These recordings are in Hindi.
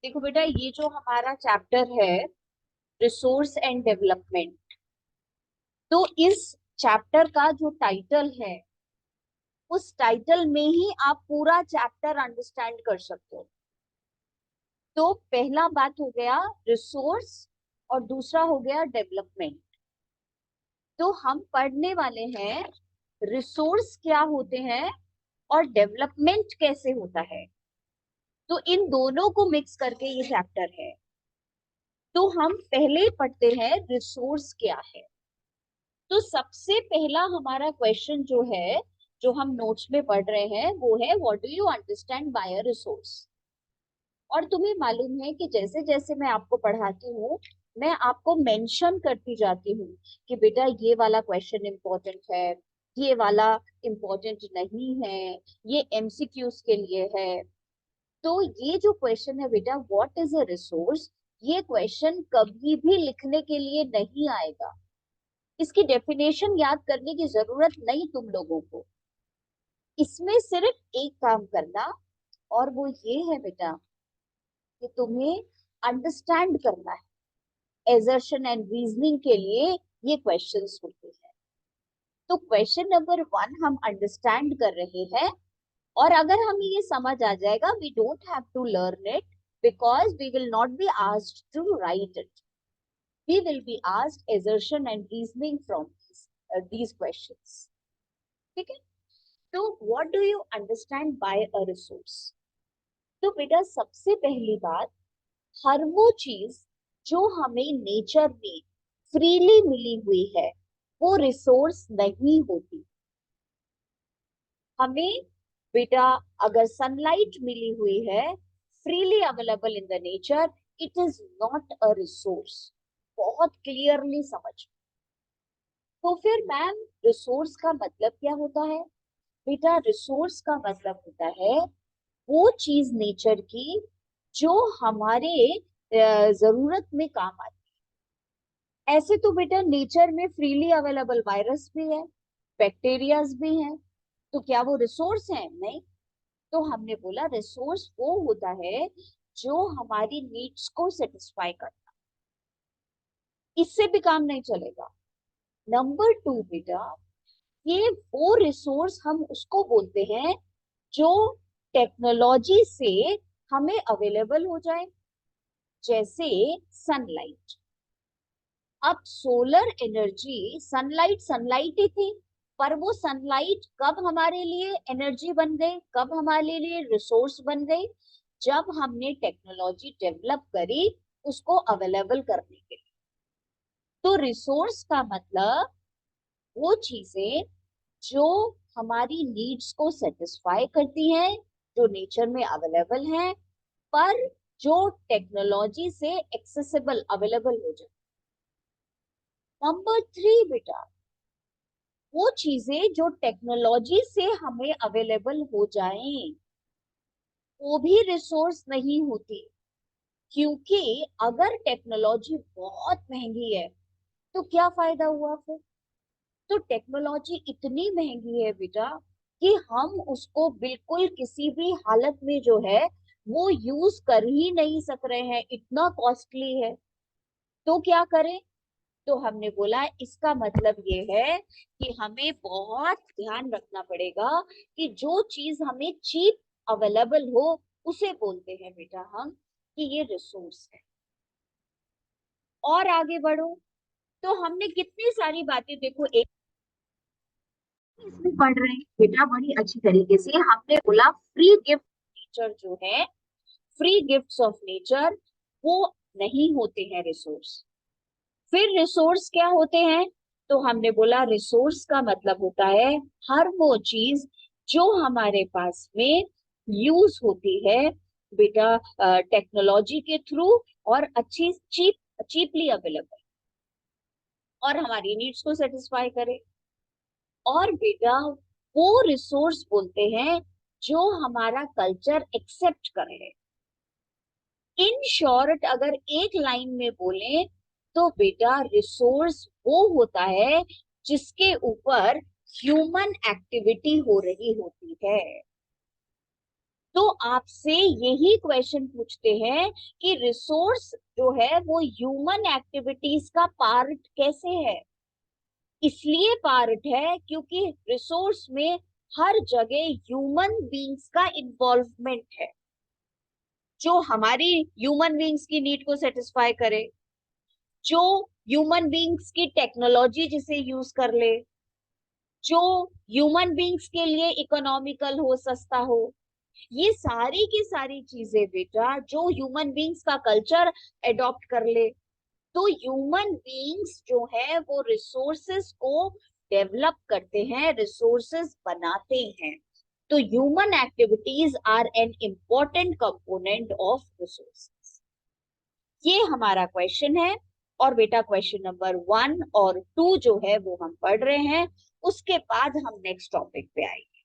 देखो बेटा, ये जो हमारा चैप्टर है, रिसोर्स एंड डेवलपमेंट, तो इस चैप्टर का जो टाइटल है, उस टाइटल में ही आप पूरा चैप्टर अंडरस्टैंड कर सकते हो। तो पहला बात हो गया रिसोर्स और दूसरा हो गया डेवलपमेंट। तो हम पढ़ने वाले हैं रिसोर्स क्या होते हैं और डेवलपमेंट कैसे होता है। तो इन दोनों को मिक्स करके ये चैप्टर है। तो हम पहले पढ़ते हैं रिसोर्स क्या है। तो सबसे पहला हमारा क्वेश्चन जो है, जो हम नोट्स में पढ़ रहे हैं, वो है what do you understand by a resource. और तुम्हें मालूम है कि जैसे जैसे मैं आपको पढ़ाती हूँ, मैं आपको मेंशन करती जाती हूँ कि बेटा ये वाला क्वेश्चन इंपॉर्टेंट है, ये वाला इंपॉर्टेंट नहीं है, ये एमसीक्यूज के लिए है। तो ये जो क्वेश्चन है बेटा, व्हाट इज अ रिसोर्स, ये क्वेश्चन कभी भी लिखने के लिए नहीं आएगा। इसकी डेफिनेशन याद करने की जरूरत नहीं तुम लोगों को। इसमें सिर्फ एक काम करना, और वो ये है बेटा कि तुम्हें अंडरस्टैंड करना है। एजर्शन एंड रीजनिंग के लिए ये क्वेश्चंस होते हैं। तो क्वेश्चन नंबर 1 हम अंडरस्टैंड कर रहे हैं। और अगर हमें ये समझ आ जाएगा, we don't have to learn it, because we will not be asked to write it. We will be asked assertion and reasoning from these questions. ठीक है। तो what do you understand by a resource. तो बेटा सबसे पहली बात, हर वो चीज जो हमें नेचर में फ्रीली मिली हुई है, वो रिसोर्स नहीं होती। हमें बेटा अगर सनलाइट मिली हुई है, freely available in the nature, it is not a resource. बहुत क्लियरली समझ। तो फिर मैम, रिसोर्स का मतलब क्या होता है। बेटा रिसोर्स का मतलब होता है वो चीज नेचर की जो हमारे जरूरत में काम आती है। ऐसे तो बेटा नेचर में फ्रीली अवेलेबल वायरस भी है, बैक्टीरियाज भी हैं। तो क्या वो रिसोर्स है? नहीं। तो हमने बोला रिसोर्स वो होता है जो हमारी नीड्स को सेटिस्फाई करता। इससे भी काम नहीं चलेगा। नंबर 2 बेटा, ये वो रिसोर्स हम उसको बोलते हैं जो टेक्नोलॉजी से हमें अवेलेबल हो जाए। जैसे सनलाइट। अब सोलर एनर्जी, सनलाइट सनलाइट ही थी, पर वो सनलाइट कब हमारे लिए एनर्जी बन गई, कब हमारे लिए रिसोर्स बन गई? जब हमने टेक्नोलॉजी डेवलप करी उसको अवेलेबल करने के लिए। तो रिसोर्स का मतलब वो चीजें जो हमारी नीड्स को सेटिस्फाई करती हैं, जो नेचर में अवेलेबल हैं, पर जो टेक्नोलॉजी से एक्सेसिबल अवेलेबल हो जाए। नंबर 3 बेटा, वो चीजें जो टेक्नोलॉजी से हमें अवेलेबल हो जाएं, वो भी रिसोर्स नहीं होती। क्योंकि अगर टेक्नोलॉजी बहुत महंगी है तो क्या फायदा हुआ फिर। तो टेक्नोलॉजी इतनी महंगी है बेटा कि हम उसको बिल्कुल किसी भी हालत में जो है वो यूज कर ही नहीं सक रहे हैं, इतना कॉस्टली है। तो क्या करें? तो हमने बोला इसका मतलब ये है कि हमें बहुत ध्यान रखना पड़ेगा कि जो चीज हमें चीप अवेलेबल हो, उसे बोलते हैं बेटा हम कि ये रिसोर्स है। और आगे बढ़ो। तो हमने कितनी सारी बातें, देखो एक इसमें पढ़ रहे हैं बेटा बड़ी अच्छी तरीके से। हमने बोला फ्री गिफ्ट नेचर जो है, फ्री गिफ्ट्स ऑफ नेचर, वो नहीं होते हैं रिसोर्स। फिर रिसोर्स क्या होते हैं? तो हमने बोला रिसोर्स का मतलब होता है हर वो चीज जो हमारे पास में यूज होती है बेटा टेक्नोलॉजी के थ्रू, और अच्छी चीपली अवेलेबल, और हमारी नीड्स को सेटिस्फाई करे। और बेटा वो रिसोर्स बोलते हैं जो हमारा कल्चर एक्सेप्ट करे। इन शॉर्ट अगर एक लाइन में बोले तो बेटा रिसोर्स वो होता है जिसके ऊपर ह्यूमन एक्टिविटी हो रही होती है। तो आपसे यही क्वेश्चन पूछते हैं कि रिसोर्स जो है वो ह्यूमन एक्टिविटीज का पार्ट कैसे है। इसलिए पार्ट है क्योंकि रिसोर्स में हर जगह ह्यूमन बीइंग्स का इन्वॉल्वमेंट है, जो हमारी ह्यूमन बीइंग्स की नीड को सेटिस्फाई करे, जो ह्यूमन बीइंग्स की टेक्नोलॉजी जिसे यूज कर ले, जो ह्यूमन बीइंग्स के लिए इकोनॉमिकल हो, सस्ता हो। ये सारी की सारी चीजें बेटा जो ह्यूमन बीइंग्स का कल्चर एडॉप्ट कर ले। तो ह्यूमन बीइंग्स जो है वो रिसोर्सेस को डेवलप करते हैं, रिसोर्सेस बनाते हैं। तो human activities are an important component of resources. ये हमारा क्वेश्चन है। और बेटा क्वेश्चन नंबर 1 और 2 जो है वो हम पढ़ रहे हैं, उसके बाद हम नेक्स्ट टॉपिक पे आएंगे।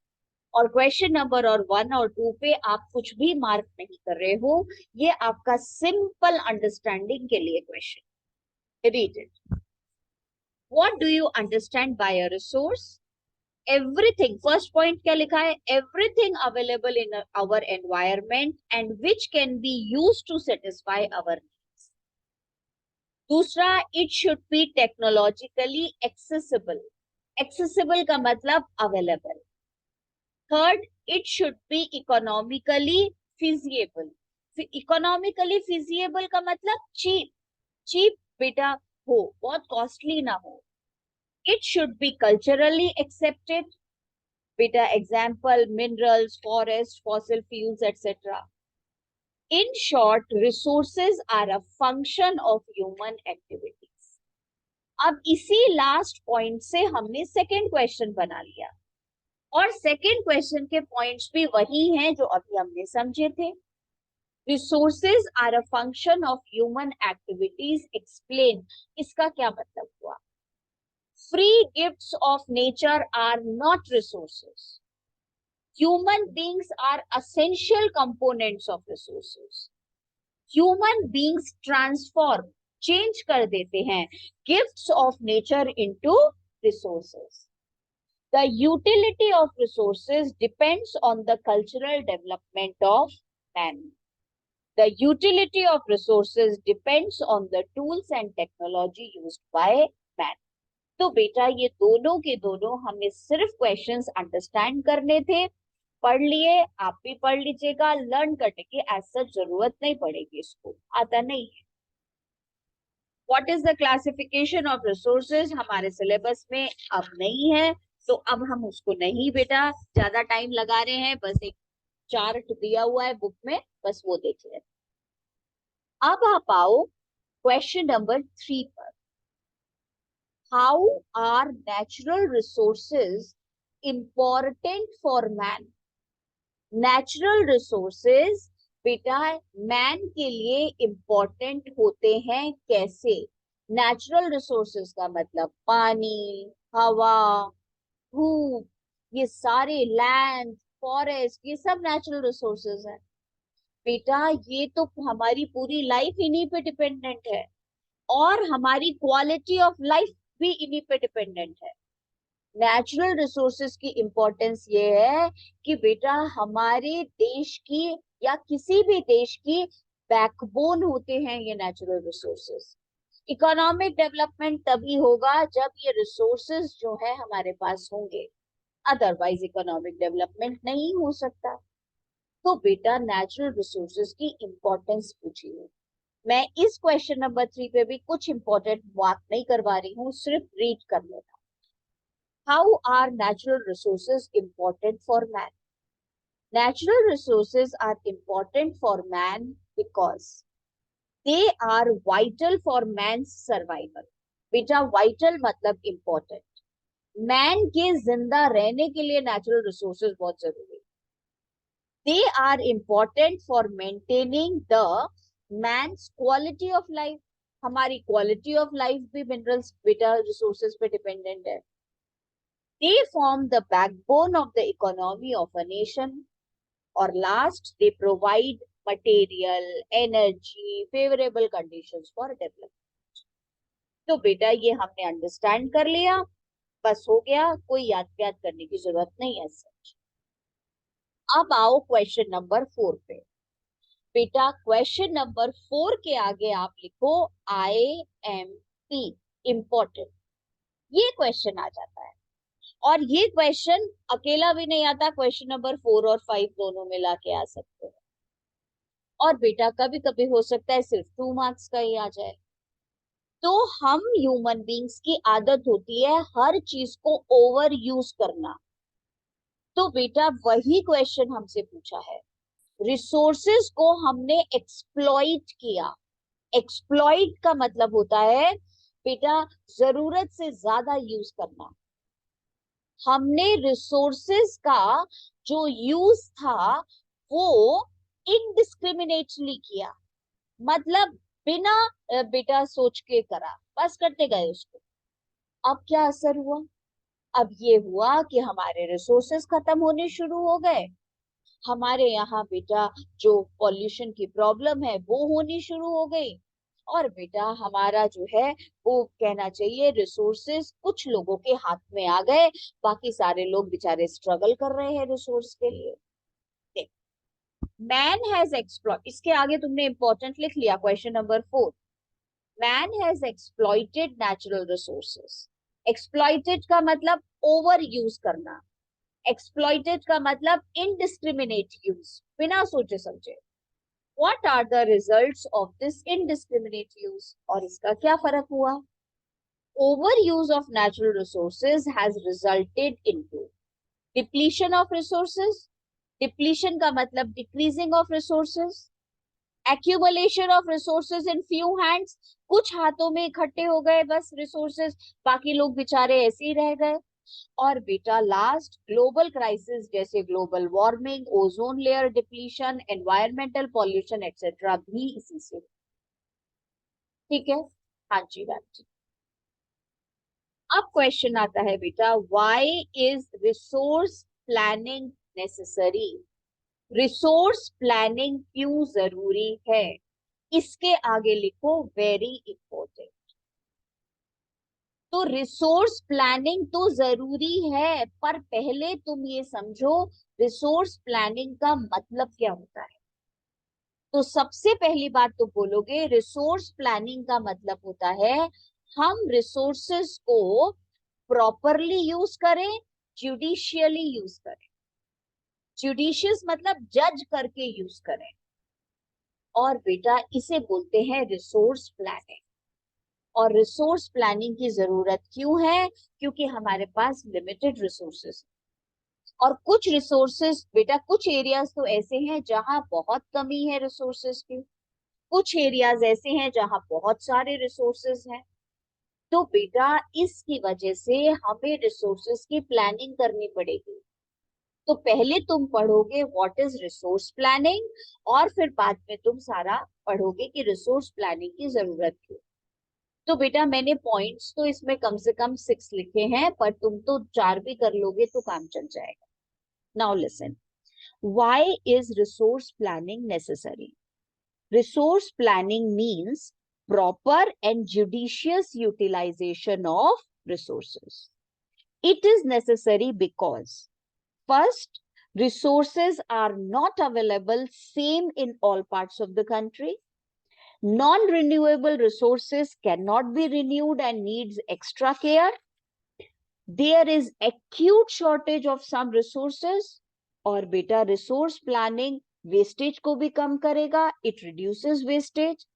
और क्वेश्चन नंबर और 1 और 2 पे आप कुछ भी मार्क नहीं कर रहे हो, ये आपका सिंपल अंडरस्टैंडिंग के लिए question. Read it. What do you understand by a resource? Everything. First point क्या लिखा है? Everything available in our environment and which can be used to satisfy our needs. दूसरा, it should be technologically accessible. Accessible का मतलब available. Third, it should be economically feasible. Economically feasible का मतलब cheap. Cheap बेटा हो, बहुत कॉस्टली ना हो। It should be culturally accepted. Beta example, minerals, forest, fossil fuels, etc. In short, resources are a function of human activities. अब इसी लास्ट पॉइंट से हमने सेकेंड क्वेश्चन बना लिया, और सेकेंड क्वेश्चन के पॉइंट्स भी वही हैं जो अभी हमने समझे थे। Resources are a function of human activities, explain. इसका क्या मतलब हुआ? Free gifts of nature are not resources. Human beings are essential components of resources. Human beings transform, change कर देते हैं gifts of nature into resources. The utility of resources depends on the cultural development of man. The utility of resources depends on the tools and technology used by man. तो बेटा ये दोनों के दोनों हमें सिर्फ क्वेश्चंस अंडरस्टैंड करने थे। पढ़ लिए, आप भी पढ़ लीजिएगा, लर्न करने की ऐसा जरूरत नहीं पड़ेगी, इसको आता नहीं है। What is the classification of resources हमारे सिलेबस में अब नहीं है, तो अब हम उसको नहीं बेटा ज्यादा टाइम लगा रहे हैं, बस एक चार्ट दिया हुआ है बुक में, बस वो देख लेते। अब आप आओ क्वेश्चन नंबर 3 पर। How are natural resources important for man? Natural resources बेटा मैन के लिए important होते हैं कैसे? Natural resources का मतलब पानी, हवा, धूप, ये सारे लैंड, फॉरेस्ट, ये सब नेचुरल रिसोर्सेज हैं। बेटा ये तो हमारी पूरी लाइफ इन्हीं पे डिपेंडेंट है, और हमारी क्वालिटी ऑफ लाइफ भी इन्हीं पे डिपेंडेंट है। नेचुरल रिसोर्सेज की इंपॉर्टेंस ये है कि बेटा हमारे देश की या किसी भी देश की बैकबोन होते हैं ये नेचुरल रिसोर्सेज। इकोनॉमिक डेवलपमेंट तभी होगा जब ये रिसोर्सेज जो है हमारे पास होंगे, अदरवाइज इकोनॉमिक डेवलपमेंट नहीं हो सकता। तो बेटा नेचुरल रिसोर्सेज की इंपॉर्टेंस पूछिए। मैं इस क्वेश्चन नंबर 3 पे भी कुछ इंपॉर्टेंट बात नहीं करवा रही हूँ, सिर्फ रीड कर लेना। How are natural resources important for man? Natural resources are important for man because they are vital for man's survival. बेटा vital मतलब important. Man के जिंदा रहने के लिए natural resources बहुत जरूरी है। They are important for maintaining the man's quality of life. हमारी quality of life भी minerals बेटा resources पे dependent है। They form the backbone of the economy of a nation. Or last, they provide material, energy, favorable conditions for development. तो बेटा ये हमने अंडरस्टैंड कर लिया, बस हो गया, कोई याद करने की जरूरत नहीं है सच। अब आओ क्वेश्चन नंबर 4 पे। बेटा क्वेश्चन नंबर 4 के आगे आप लिखो IMP, इम्पोर्टेंट। ये क्वेश्चन आ जाता है, और ये क्वेश्चन अकेला भी नहीं आता, क्वेश्चन नंबर 4 और 5 दोनों मिला के आ सकते हैं। और बेटा कभी कभी हो सकता है सिर्फ 2 मार्क्स का ही आ जाए। तो हम ह्यूमन बींग्स की आदत होती है हर चीज को ओवर यूज करना। तो बेटा वही क्वेश्चन हमसे पूछा है, रिसोर्सेज को हमने एक्सप्लॉइट किया। एक्सप्लॉइट का मतलब होता है बेटा जरूरत से ज्यादा यूज करना। हमने रिसोर्सेज का जो यूज था वो इनडिस्क्रिमिनेटली किया, मतलब बिना बेटा सोच के करा, बस करते गए उसको। अब क्या असर हुआ? अब ये हुआ कि हमारे रिसोर्सेस खत्म होने शुरू हो गए। हमारे यहाँ बेटा जो पॉल्यूशन की प्रॉब्लम है वो होनी शुरू हो गई। और बेटा हमारा जो है वो कहना चाहिए रिसोर्सेस कुछ लोगों के हाथ में आ गए, बाकी सारे लोग बेचारे स्ट्रगल कर रहे हैं रिसोर्स के लिए। मैन हैज एक्सप्लॉइट, इसके आगे तुमने इंपॉर्टेंट लिख लिया question number 4। Man has exploited natural resources. Exploited का मतलब ओवर यूज करना, एक्सप्लॉइटेड का मतलब इनडिस्क्रिमिनेट यूज, बिना सोचे समझे। What are the results of this indiscriminate use? और इसका क्या फर्क हुआ? Overuse of natural resources has resulted into depletion of resources. Depletion का मतलब decreasing of resources. Accumulation of resources in few hands. कुछ हाथों में इकट्ठे हो गए बस resources, बाकी लोग बेचारे ऐसे ही रह गए। और बेटा लास्ट ग्लोबल क्राइसिस जैसे global warming, ozone layer depletion, environmental pollution etcetera भी इसी से। ठीक है, हाँ जी मैम जी। अब क्वेश्चन आता है बेटा, why is resource planning necessary? Resource planning क्यों जरूरी है? इसके आगे लिखो वेरी इंपॉर्टेंट। तो रिसोर्स प्लानिंग तो जरूरी है, पर पहले तुम ये समझो रिसोर्स प्लानिंग का मतलब क्या होता है। तो सबसे पहली बात तो बोलोगे रिसोर्स प्लानिंग का मतलब होता है हम रिसोर्सेस को प्रॉपरली यूज करें, जुडिशियली यूज करें। जुडिशियस मतलब जज करके यूज करें। और बेटा इसे बोलते हैं रिसोर्स प्लानिंग। और रिसोर्स प्लानिंग की जरूरत क्यों है? क्योंकि हमारे पास लिमिटेड रिसोर्सेस, और कुछ रिसोर्सेस बेटा, कुछ एरियाज तो ऐसे हैं जहां बहुत कमी है रिसोर्सेस की, कुछ एरियाज ऐसे हैं जहां बहुत सारे रिसोर्सेस हैं। तो बेटा इसकी वजह से हमें रिसोर्सेस की प्लानिंग करनी पड़ेगी। तो पहले तुम पढ़ोगे व्हाट इज रिसोर्स प्लानिंग, और फिर बाद में तुम सारा पढ़ोगे कि रिसोर्स प्लानिंग की जरूरत क्यों। तो बेटा मैंने पॉइंट्स तो इसमें कम से कम 6 लिखे हैं, पर तुम तो 4 भी कर लोगे तो काम चल जाएगा। Now listen, why is resource planning necessary? Resource planning means proper and judicious utilization of resources. It is necessary because, first, resources are not available same in all parts of the country. Non-renewable resources cannot be renewed and needs extra care. There is acute shortage of some resources. और बेटा रिसोर्स प्लानिंग वेस्टेज को भी कम करेगा, इट रिड्यूसेस वेस्टेज।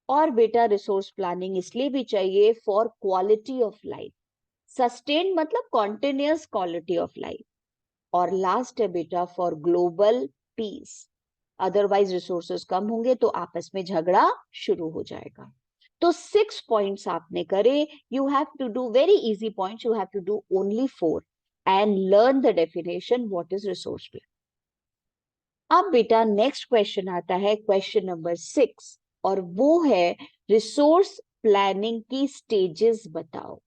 और बेटा रिसोर्स प्लानिंग इसलिए भी चाहिए for quality of life, sustain मतलब कॉन्टिन्यूअस क्वालिटी ऑफ लाइफ। और लास्ट है बेटा for global peace, otherwise resources कम होंगे तो आपस में झगड़ा शुरू हो जाएगा। तो 6 पॉइंट्स आपने करे, you have to do very easy points, you have to do only 4 and learn the definition what is resource plan. अब बेटा नेक्स्ट क्वेश्चन आता है क्वेश्चन नंबर 6, और वो है रिसोर्स प्लानिंग की स्टेजेस बताओ।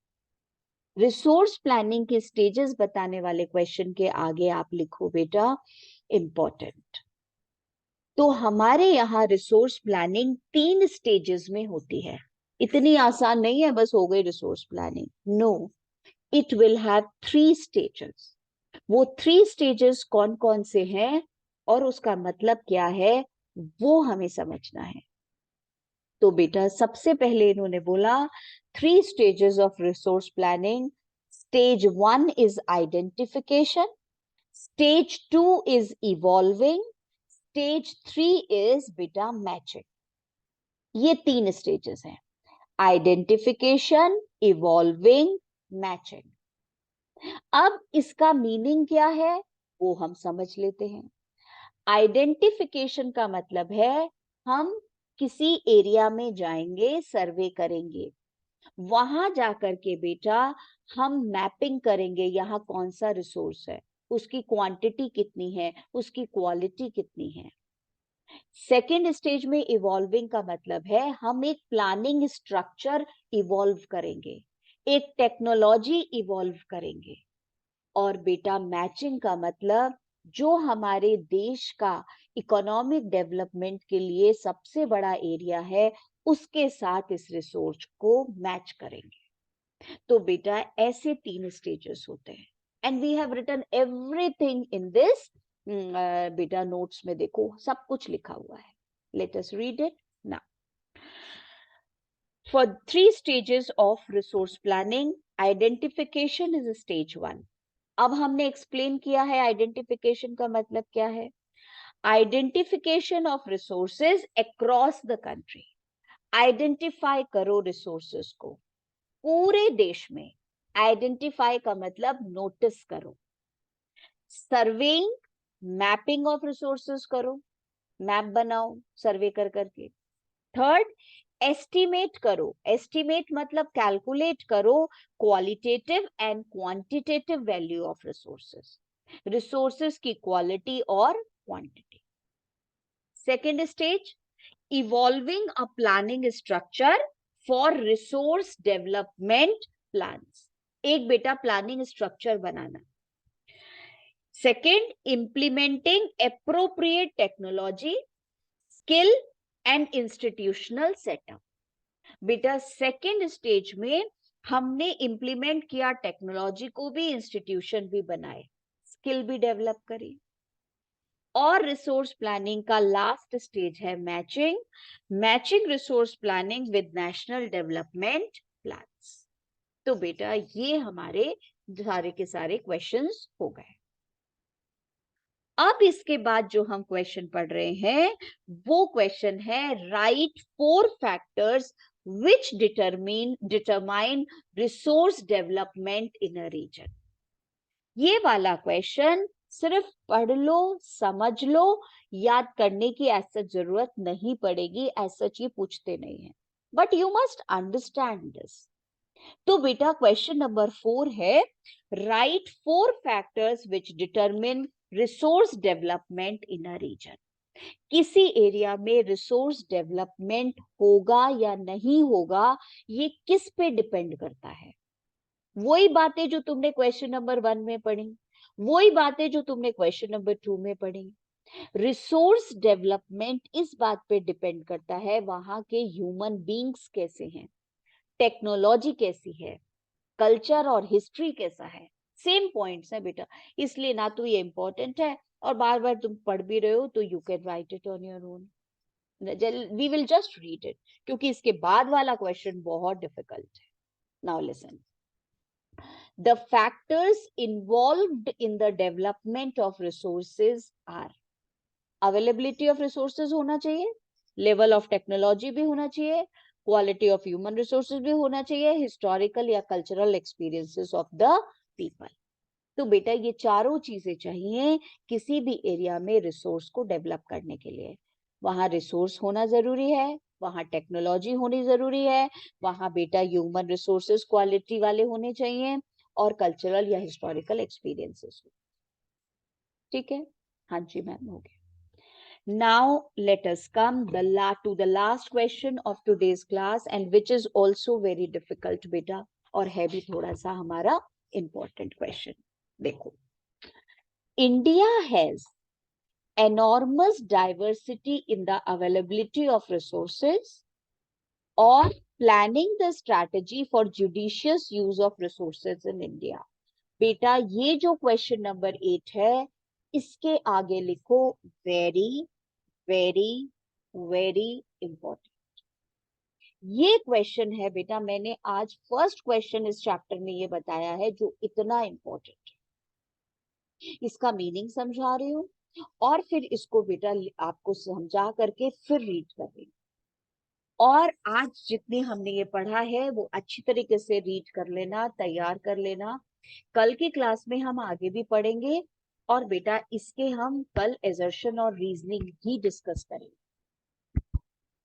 रिसोर्स प्लानिंग के स्टेजेस बताने वाले क्वेश्चन के आगे आप लिखो बेटा इंपॉर्टेंट। तो हमारे यहाँ रिसोर्स प्लानिंग 3 स्टेजेस में होती है। इतनी आसान नहीं है बस हो गई resource planning, no, it will have 3 stages. वो 3 स्टेजेस कौन कौन से हैं और उसका मतलब क्या है वो हमें समझना है। तो बेटा सबसे पहले इन्होंने बोला 3 stages of resource planning. Stage 1 is identification, stage 2 is evolving, stage 3 is बेटा मैचिंग। ये 3 स्टेजेस हैं, आइडेंटिफिकेशन, इवॉल्विंग, मैचिंग। अब इसका मीनिंग क्या है वो हम समझ लेते हैं। आइडेंटिफिकेशन का मतलब है हम किसी एरिया में जाएंगे, सर्वे करेंगे, वहां जाकर के बेटा हम मैपिंग करेंगे यहाँ कौन सा रिसोर्स है, उसकी क्वांटिटी कितनी है, उसकी क्वालिटी कितनी है। सेकेंड स्टेज में इवॉल्विंग का मतलब है हम एक प्लानिंग स्ट्रक्चर इवॉल्व करेंगे, एक टेक्नोलॉजी इवॉल्व करेंगे। और बेटा मैचिंग का मतलब जो हमारे देश का इकोनॉमिक डेवलपमेंट के लिए सबसे बड़ा एरिया है उसके साथ इस रिसोर्स को मैच करेंगे। तो बेटा ऐसे 3 स्टेजेस होते हैं and we have written everything in this. बेटा नोट्स में देखो सब कुछ लिखा हुआ है। Let us read it now. For 3 stages of resource planning, identification is a stage 1. अब हमने एक्सप्लेन किया है आइडेंटिफिकेशन का मतलब क्या है। Identification of resources across the country. Identify करो रिसोर्सेज को पूरे देश में। आइडेंटिफाई का मतलब नोटिस करो। सर्वेइंग, मैपिंग ऑफ रिसोर्सेज करो, मैप बनाओ सर्वे कर करके। थर्ड, एस्टिमेट करो। एस्टिमेट मतलब कैलकुलेट करो qualitative and quantitative value of resources, resources की क्वालिटी और quantity. Second stage, evolving a planning structure for resource development plans. एक बेटा प्लानिंग स्ट्रक्चर बनाना। Second, implementing appropriate technology, skill and institutional setup. बेटा सेकेंड स्टेज में हमने इंप्लीमेंट किया टेक्नोलॉजी को भी, इंस्टीट्यूशन भी बनाए, स्किल भी डेवलप करी। और रिसोर्स प्लानिंग का लास्ट स्टेज है matching. Matching resource planning with national development plans. तो बेटा ये हमारे सारे के सारे क्वेश्चंस हो गए। अब इसके बाद जो हम क्वेश्चन पढ़ रहे हैं वो क्वेश्चन है right 4 factors which determine resource development in a region। ये वाला क्वेश्चन सिर्फ पढ़ लो, समझ लो, याद करने की ऐसा जरूरत नहीं पड़ेगी, ऐसा ये पूछते नहीं है, but you must understand this. तो बेटा क्वेश्चन नंबर 4 है right 4 factors which determine resource development in a region. किसी एरिया में रिसोर्स डेवलपमेंट होगा या नहीं होगा ये किस पे डिपेंड करता है। वही बातें जो तुमने क्वेश्चन नंबर 1 में पढ़ी, वही बातें जो तुमने क्वेश्चन नंबर 2 में पढ़ी। रिसोर्स डेवलपमेंट इस बात पे डिपेंड करता है वहां के ह्यूमन बींग्स कैसे हैं, टेक्नोलॉजी कैसी है, कल्चर और हिस्ट्री कैसा है। सेम पॉइंट्स है बेटा, इसलिए ना तो ये इंपॉर्टेंट है और बार बार तुम पढ़ भी रहे हो तो you can write it on your own. We will just read it क्योंकि इसके बाद वाला क्वेश्चन बहुत डिफिकल्ट है। Now listen, the factors involved in the development of resources are. Availability of resources होना चाहिए, लेवल ऑफ टेक्नोलॉजी भी होना चाहिए, क्वालिटी ऑफ ह्यूमन रिसोर्सेज भी होना चाहिए, हिस्टोरिकल या cultural experiences of the people. तो बेटा ये चारों चीजें चाहिए किसी भी एरिया में रिसोर्स को डेवलप करने के लिए। वहां रिसोर्स होना जरूरी है, वहां टेक्नोलॉजी होनी जरूरी है, वहां बेटा ह्यूमन रिसोर्सेज क्वालिटी वाले होने चाहिए और कल्चरल या हिस्टोरिकल एक्सपीरियंसेस। ठीक है, हाँ जी मैम हो गया। Now let us come to the last question of today's class and which is also very difficult बेटा और है भी थोड़ा सा हमारा important question। देखो, India has enormous diversity in the availability of resources or planning the strategy for judicious use of resources in India। बेटा ये जो क्वेश्चन नंबर 8 है, इसके आगे लिखो वेरी वेरी वेरी इंपॉर्टेंट। ये क्वेश्चन है बेटा, मैंने आज फर्स्ट क्वेश्चन इस चैप्टर में ये बताया है जो इतना इंपॉर्टेंट है। इसका मीनिंग समझा रही हूँ और फिर इसको बेटा आपको समझा करके फिर रीड कर रही हूँ। और आज जितनी हमने ये पढ़ा है वो अच्छी तरीके से रीड कर लेना, तैयार कर लेना। कल की क्लास में हम आगे भी पढ़ेंगे और बेटा इसके हम कल एजर्शन और रीजनिंग भी डिस्कस करेंगे।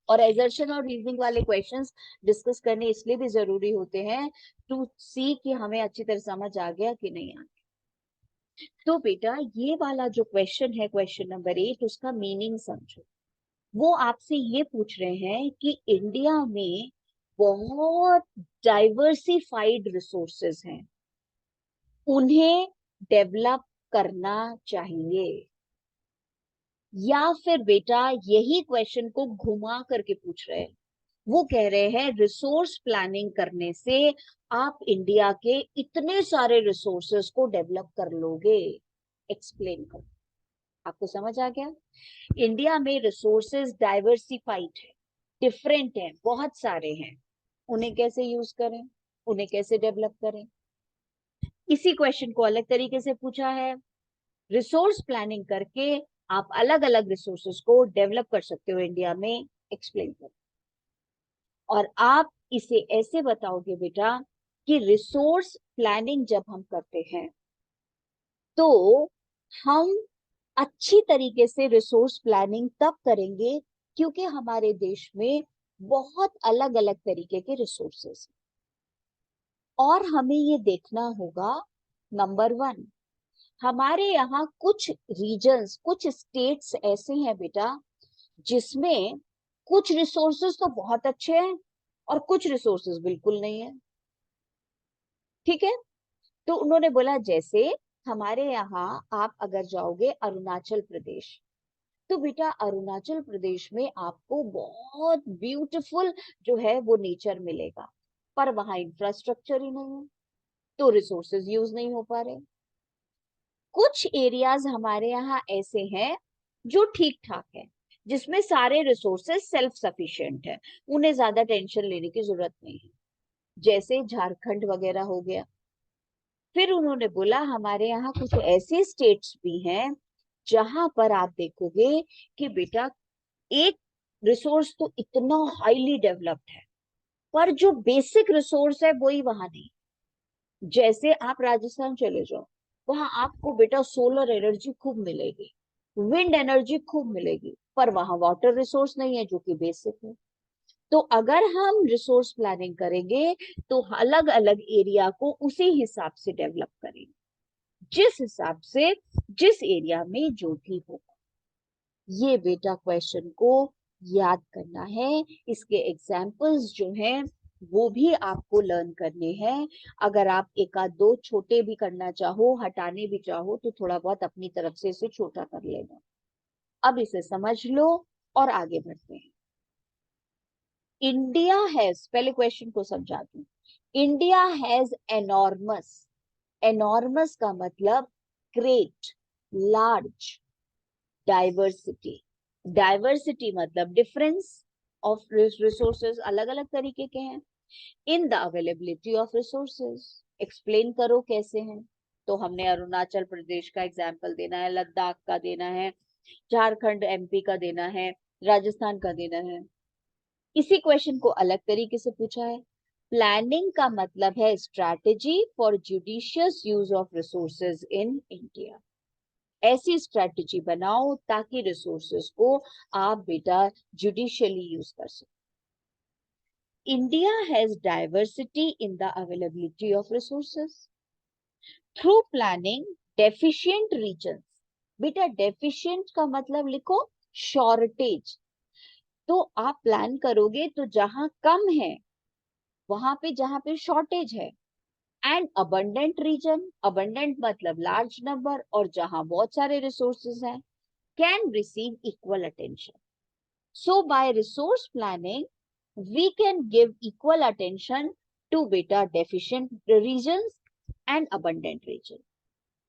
और एजर्शन और रीजनिंग वाले क्वेश्चंस डिस्कस करने इसलिए भी जरूरी होते हैं टू सी कि हमें अच्छी तरह समझ आ गया कि नहीं आ गया। तो बेटा ये वाला जो क्वेश्चन है, क्वेश्चन नंबर 8, उसका मीनिंग समझो। वो आपसे ये पूछ रहे हैं कि इंडिया में बहुत डाइवर्सिफाइड रिसोर्सेज हैं, उन्हें डेवलप करना चाहिए। या फिर बेटा यही क्वेश्चन को घुमा करके पूछ रहे हैं, वो कह रहे हैं रिसोर्स प्लानिंग करने से आप इंडिया के इतने सारे रिसोर्सेस को डेवलप कर लोगे। एक्सप्लेन करो। आपको समझ आ गया? इंडिया में रिसोर्सेज डाइवर्सिफाइड है, डिफरेंट है, बहुत सारे हैं, उन्हें कैसे यूज करें, उन्हें कैसे डेवलप करें। इसी क्वेश्चन को अलग तरीके से पूछा है, रिसोर्स प्लानिंग करके आप अलग अलग रिसोर्सेस को डेवलप कर सकते हो इंडिया में। एक्सप्लेन करो। और आप इसे ऐसे बताओगे बेटा कि रिसोर्स प्लानिंग जब हम करते हैं तो हम अच्छी तरीके से रिसोर्स प्लानिंग तब करेंगे क्योंकि हमारे देश में बहुत अलग अलग तरीके के रिसोर्सेस हैं। और हमें ये देखना होगा, नंबर 1, हमारे यहाँ कुछ रीजन्स, कुछ स्टेट्स ऐसे हैं बेटा जिसमें कुछ रिसोर्सेज तो बहुत अच्छे हैं और कुछ रिसोर्सेज बिल्कुल नहीं है। ठीक है? तो उन्होंने बोला जैसे हमारे यहाँ आप अगर जाओगे अरुणाचल प्रदेश, तो बेटा अरुणाचल प्रदेश में आपको बहुत ब्यूटीफुल जो है वो नेचर मिलेगा, पर वहां इंफ्रास्ट्रक्चर ही नहीं है, तो रिसोर्सेज यूज नहीं हो पा रहे। कुछ एरियाज हमारे यहाँ ऐसे हैं जो ठीक ठाक है, जिसमें सारे रिसोर्सेज सेल्फ सफिशिएंट है, उन्हें ज्यादा टेंशन लेने की जरूरत नहीं है, जैसे झारखंड वगैरह हो गया। फिर उन्होंने बोला हमारे यहाँ कुछ ऐसे स्टेट्स भी हैं जहां पर आप देखोगे कि बेटा एक रिसोर्स तो इतना हाईली डेवलप्ड है पर जो बेसिक रिसोर्स है वही वहां नहीं। जैसे आप राजस्थान चले जाओ, वहां आपको बेटा सोलर एनर्जी खूब मिलेगी, विंड एनर्जी खूब मिलेगी, पर वहां वाटर रिसोर्स नहीं है जो कि बेसिक है। तो अगर हम रिसोर्स प्लानिंग करेंगे तो अलग अलग एरिया को उसी हिसाब से डेवलप करेंगे, जिस हिसाब से जिस एरिया में जो भी होगा। ये बेटा क्वेश्चन को याद करना है, इसके एग्जाम्पल्स जो हैं वो भी आपको लर्न करने हैं। अगर आप एक आध दो छोटे भी करना चाहो, हटाने भी चाहो, तो थोड़ा बहुत अपनी तरफ से इसे छोटा कर लेना। अब इसे समझ लो और आगे बढ़ते हैं। इंडिया हैज, पहले क्वेश्चन को समझा दूं, इंडिया हैज एनॉर्मस, एनॉर्मस का मतलब ग्रेट, लार्ज, डाइवर्सिटी, डाइवर्सिटी मतलब डिफरेंस ऑफ रिसोर्सेज, अलग अलग तरीके के हैं, इन the availability of resources. Explain करो कैसे हैं। तो हमने अरुणाचल प्रदेश का एग्जाम्पल देना है, लद्दाख का देना है, झारखंड एमपी का देना है, राजस्थान का देना है। इसी क्वेश्चन को अलग तरीके से पूछा है, प्लानिंग का मतलब है strategy for judicious use of resources in India. ऐसी स्ट्रैटेजी बनाओ ताकि रिसोर्सेस को आप बेटा जुडिशियली यूज कर सको। India has diversity in the availability of resources through planning deficient regions. बेटा डेफिशिएंट का मतलब लिखो शॉर्टेज। तो आप प्लान करोगे तो जहां कम है वहां पे, जहां पे शॉर्टेज है, एंड अबंडेंट रीजन, अबंडेंट मतलब लार्ज नंबर, और जहां बहुत सारे रिसोर्सेज हैं, can receive equal attention. So by resource planning, we can give equal attention to beta deficient regions and abundant region.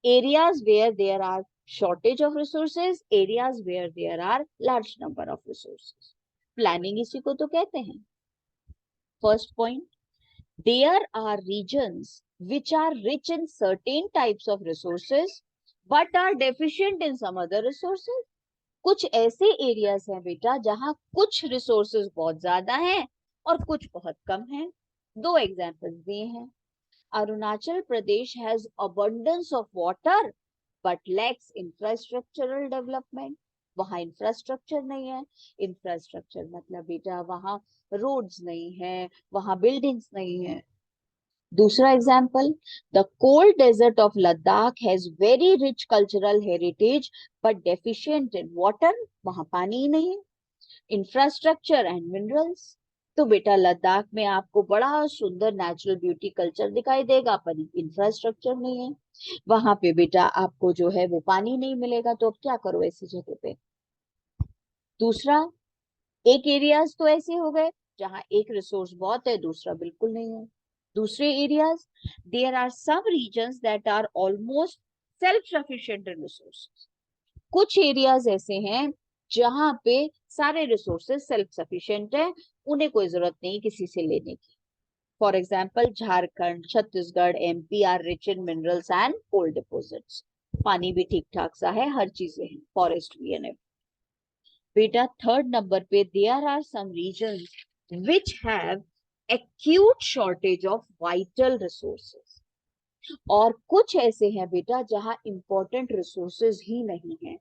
Areas where there are shortage of resources, areas where there are large number of resources. Planning इसी को तो कहते हैं. First point, there are regions which are rich in certain types of resources but are deficient in some other resources. कुछ ऐसे एरियाज हैं बेटा जहां कुछ रिसोर्सेज बहुत ज्यादा हैं और कुछ बहुत कम हैं. दो एग्जांपल्स दिए हैं. Arunachal Pradesh has abundance of water but lacks infrastructural development. वहां इंफ्रास्ट्रक्चर नहीं है. इंफ्रास्ट्रक्चर मतलब बेटा वहां रोड्स नहीं है, वहां बिल्डिंग्स नहीं है. दूसरा example, the cold desert of Ladakh has very rich cultural heritage but deficient in water. वहां पानी ही नहीं है. Infrastructure and minerals. तो बेटा लद्दाख में आपको बड़ा सुंदर नेचुरल ब्यूटी कल्चर दिखाई देगा पर इंफ्रास्ट्रक्चर नहीं है. वहां पे बेटा आपको जो है वो पानी नहीं मिलेगा. तो अब क्या करो ऐसी जगह पे. दूसरा, एक एरियाज तो ऐसे हो गए जहां एक रिसोर्स बहुत है, दूसरा बिल्कुल नहीं है. दूसरे areas, there are some regions that are almost self sufficient in resources. कुछ एरियाज ऐसे हैं जहां पे सारे रिसोर्सेज सेल्फ सफिशिएंट है, उन्हें कोई जरूरत नहीं किसी से लेने की. For example, Jharkhand, Chhattisgarh, MP are rich in minerals and coal deposits. पानी भी ठीक ठाक सा है, हर चीजें हैं, फॉरेस्ट भी है. बेटा थर्ड नंबर पे, there are some regions which have acute shortage of vital resources. और कुछ ऐसे हैं बेटा जहां इंपॉर्टेंट रिसोर्सेज ही नहीं है.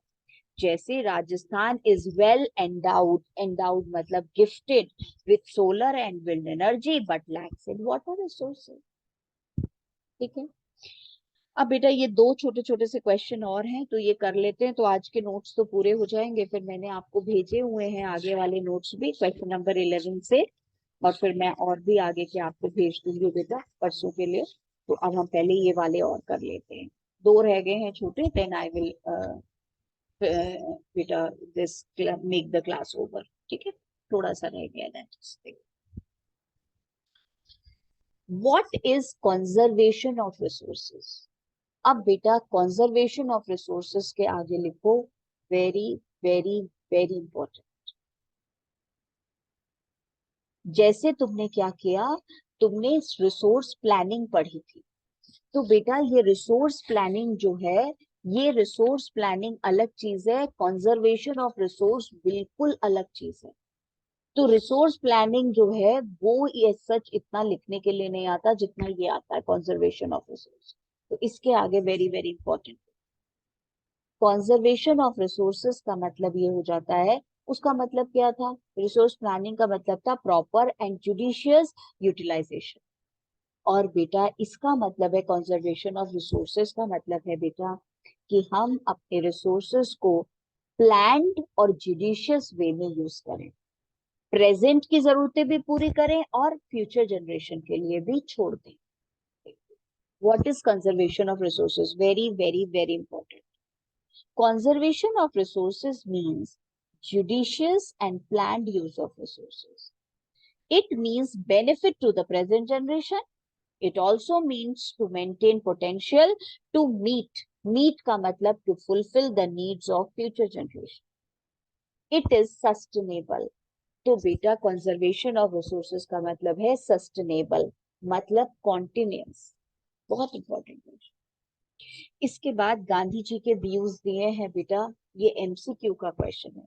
जैसे Rajasthan is well endowed. Endowed मतलब gifted with solar and wind energy but lakhs in water resources. ठीक है. अब बेटा ये दो छोटे छोटे से क्वेश्चन और हैं तो ये कर लेते हैं, तो आज के नोट्स तो पूरे हो जाएंगे. फिर मैंने आपको भेजे हुए हैं आगे वाले नोट्स भी, क्वेश्चन नंबर 11 से, और फिर मैं और भी आगे के आपको भेज दूंगी बेटा परसों के लिए. तो अब हम पहले ये वाले और कर लेते हैं. दो रह गए हैं छोटे. देन आई विल बेटा this make the class over. ठीक है, थोड़ा सा रह गया. That what is conservation of resources. अब बेटा कंजर्वेशन ऑफ रिसोर्सेज के आगे लिखो वेरी वेरी वेरी इंपॉर्टेंट. जैसे तुमने क्या किया, तुमने रिसोर्स प्लानिंग पढ़ी थी. तो बेटा ये रिसोर्स प्लानिंग जो है, ये रिसोर्स प्लानिंग अलग चीज है, कंजर्वेशन ऑफ रिसोर्स बिल्कुल अलग चीज है. तो रिसोर्स प्लानिंग जो है वो ये सच इतना लिखने के लिए नहीं आता जितना ये आता है कंजर्वेशन ऑफ रिसोर्स. तो इसके आगे very very important. Conservation of resources का मतलब ये हो जाता है, उसका मतलब क्या था, रिसोर्स प्लानिंग का मतलब था प्रॉपर एंड जुडिशियस यूटिलाइजेशन. और बेटा इसका मतलब है कंजर्वेशन ऑफ रिसोर्सेज का मतलब है बेटा कि हम अपने रिसोर्सेज को प्लान्ड और जुडिशियस वे में यूज करें, प्रेजेंट की जरूरतें भी पूरी करें और फ्यूचर जनरेशन के लिए भी छोड़ दें. What is conservation of resources? Very very very important. Conservation of resources means judicious and planned use of resources. It means benefit to the present generation. It also means to maintain potential to meet का मतलब to fulfill the needs of future generation. It is sustainable. तो बेटा conservation of resources का मतलब है sustainable, मतलब continuous. बहुत इंपॉर्टेंट है. इसके बाद गांधी जी के व्यूज दिए हैं बेटा. ये एमसीक्यू का क्वेश्चन है.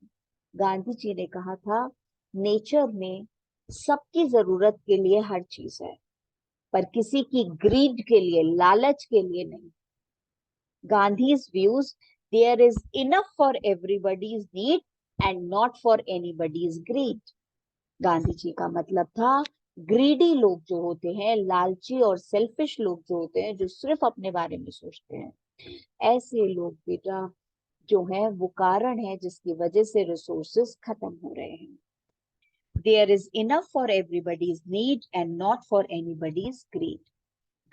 गांधी जी ने कहा था नेचर में सबकी जरूरत के लिए हर चीज है पर किसी की ग्रीड के लिए, लालच के लिए नहीं. Gandhi's views, there is enough for everybody's need and not for anybody's greed. Gandhi ji का मतलब था ग्रीडी लोग जो होते हैं, लालची और सेल्फिश लोग जो होते हैं, जो सिर्फ अपने बारे में सोचते हैं, ऐसे लोग बेटा जो है वो कारण है जिसकी वजह से रिसोर्सेज खत्म हो रहे हैं. There is enough for everybody's need and not for anybody's greed.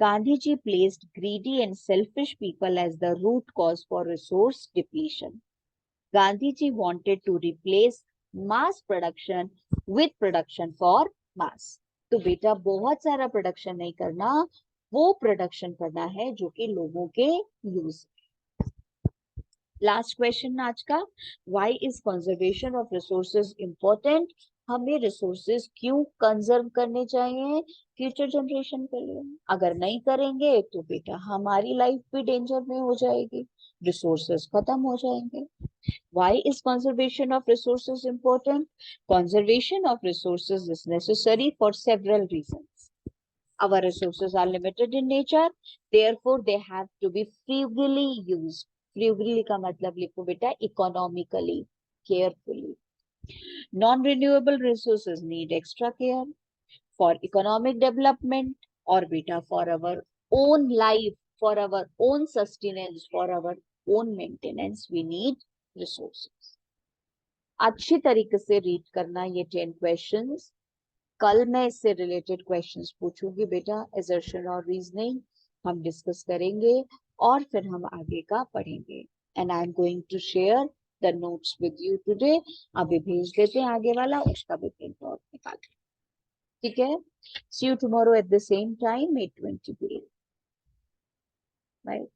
Gandhi ji placed greedy and selfish people as the root cause for resource depletion. Gandhi ji wanted to replace mass production with production for mass. तो बेटा बहुत सारा प्रोडक्शन नहीं करना, वो प्रोडक्शन करना है जो कि लोगों के यूज। लास्ट क्वेश्चन आज का, why is conservation of resources important? हमें रिसोर्सेज क्यों कंजर्व करने चाहिए? फ्यूचर जनरेशन के लिए। अगर नहीं करेंगे तो बेटा हमारी लाइफ भी डेंजर में हो जाएगी, रिसोर्सेज खत्म हो जाएंगे। Why is conservation of resources important? Conservation of resources is necessary for several reasons. Our resources are limited in nature, therefore they have to be frugally used. Frugally का मतलब लिखो बेटा economically, carefully. Non-renewable resources need extra care for economic development or beta for our own life, for our own sustenance, for our own maintenance. We need resources. अच्छी तरीके से रीड करना ये 10 क्वेश्चंस। कल मैं इससे रिलेटेड क्वेश्चंस पूछूंगी बेटा, assertion और रीजनिंग हम डिस्कस करेंगे और फिर हम आगे का पढ़ेंगे। And I am going to share the notes with you today. अभी भेज देते हैं आगे वाला, उसका भी प्रिंट आउट निकाल, ठीक है? See you tomorrow at the same time 8:20 PM। Bye.